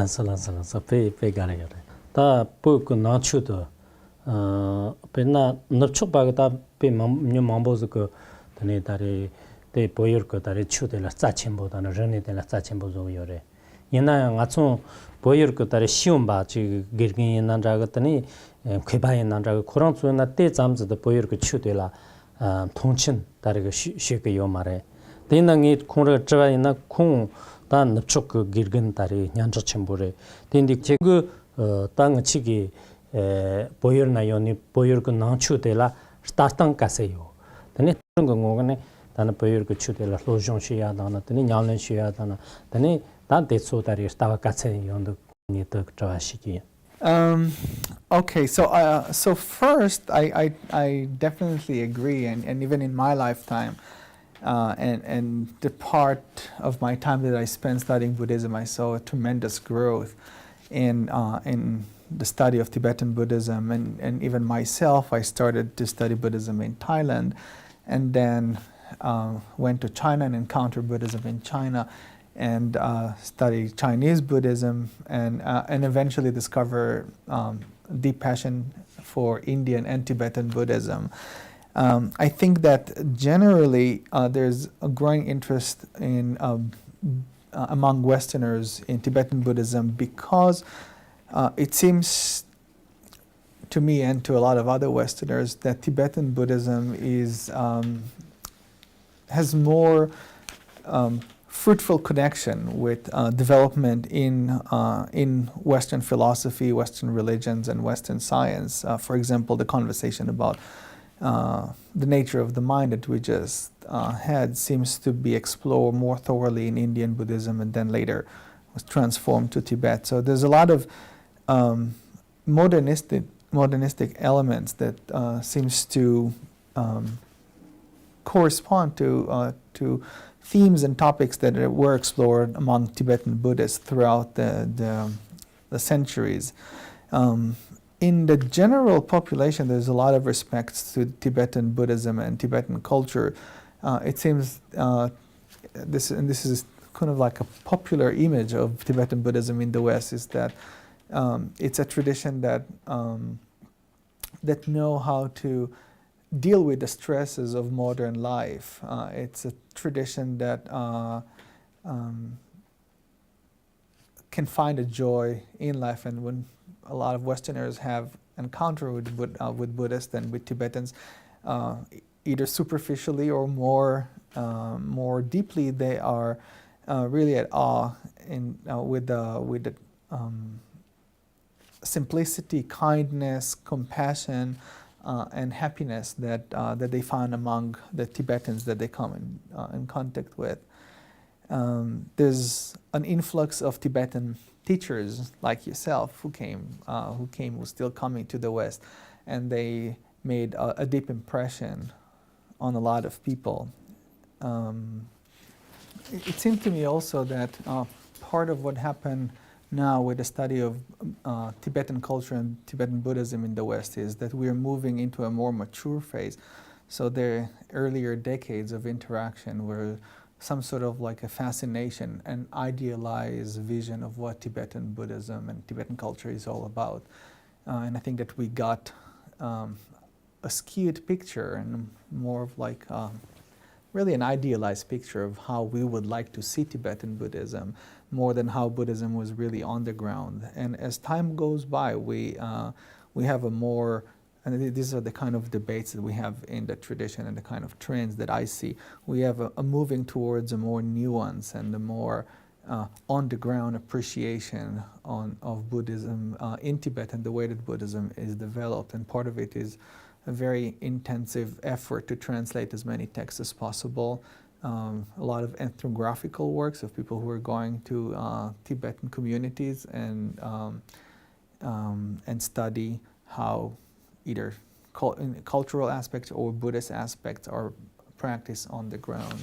lansa pe gale yore ta po ko na chu do pe na chok ba ta pe nyu mambo zu ko tane tare te poyor ko tare chu de la sa chenbo da na rene de la sa chenbo zo yore yena nga chu poyor ko tare shiom ba chi gergin na ra ga tane kheba na ra khorang chu na te cham zu de poyor ko chu de la thongchin tare ga she ke yo mare te na ngi khong ra chwa na khong dan chok gergin tare nyan cha chenbo re te ndi che gu tang chi gi poyor na yo ni poyor ko na chu de la startang ka se yo tane 거 ngogane dana poyor ko chutela lojong shiya dana tani nyalen shiya dana tani dan de so dari stawa katse yondo ni to trawashiki. Okay, so first I definitely agree, and even in my lifetime and the part of my time that I spent studying Buddhism, I saw a tremendous growth in the study of Tibetan Buddhism, and even myself, I started to study Buddhism in Thailand, and then went to China and encountered Buddhism in China, and studied Chinese Buddhism, and eventually discovered deep passion for Indian and Tibetan Buddhism. I think that generally there's a growing interest in among Westerners in Tibetan Buddhism because it seems to me and to a lot of other Westerners that Tibetan Buddhism has more fruitful connection with development in Western philosophy, Western religions, and Western science. For example, the conversation about the nature of the mind that we just had seems to be explored more thoroughly in Indian Buddhism and then later was transformed to Tibet. So there's a lot of modernistic elements that seems to correspond to themes and topics that were explored among Tibetan Buddhists throughout the centuries. In the general population, there's a lot of respect to Tibetan Buddhism and Tibetan culture. It seems this is kind of like a popular image of Tibetan Buddhism in the West, is that it's a tradition that that know how to deal with the stresses of modern life. It's a tradition that can find a joy in life, and when a lot of Westerners have encounter with Buddhists and with Tibetans, either superficially or more deeply, they are really at awe with the simplicity, kindness, compassion, and happiness that they found among the Tibetans that they come in contact with. There's an influx of Tibetan teachers like yourself who's still coming to the West, and they made a deep impression on a lot of people. It seemed to me also that part of what happened now with the study of Tibetan culture and Tibetan Buddhism in the West is that we're moving into a more mature phase. So the earlier decades of interaction were some sort of like a fascination, an idealized vision of what Tibetan Buddhism and Tibetan culture is all about. And I think that we got a skewed picture and more of like really an idealized picture of how we would like to see Tibetan Buddhism, more than how Buddhism was really on the ground. And as time goes by, we have a more, and these are the kind of debates that we have in the tradition and the kind of trends that I see. We have a moving towards a more nuance and a more on-the-ground appreciation of Buddhism in Tibet and the way that Buddhism is developed. And part of it is a very intensive effort to translate as many texts as possible. A lot of ethnographical works of people who are going to Tibetan communities and study how either cultural aspects or Buddhist aspects are practiced on the ground.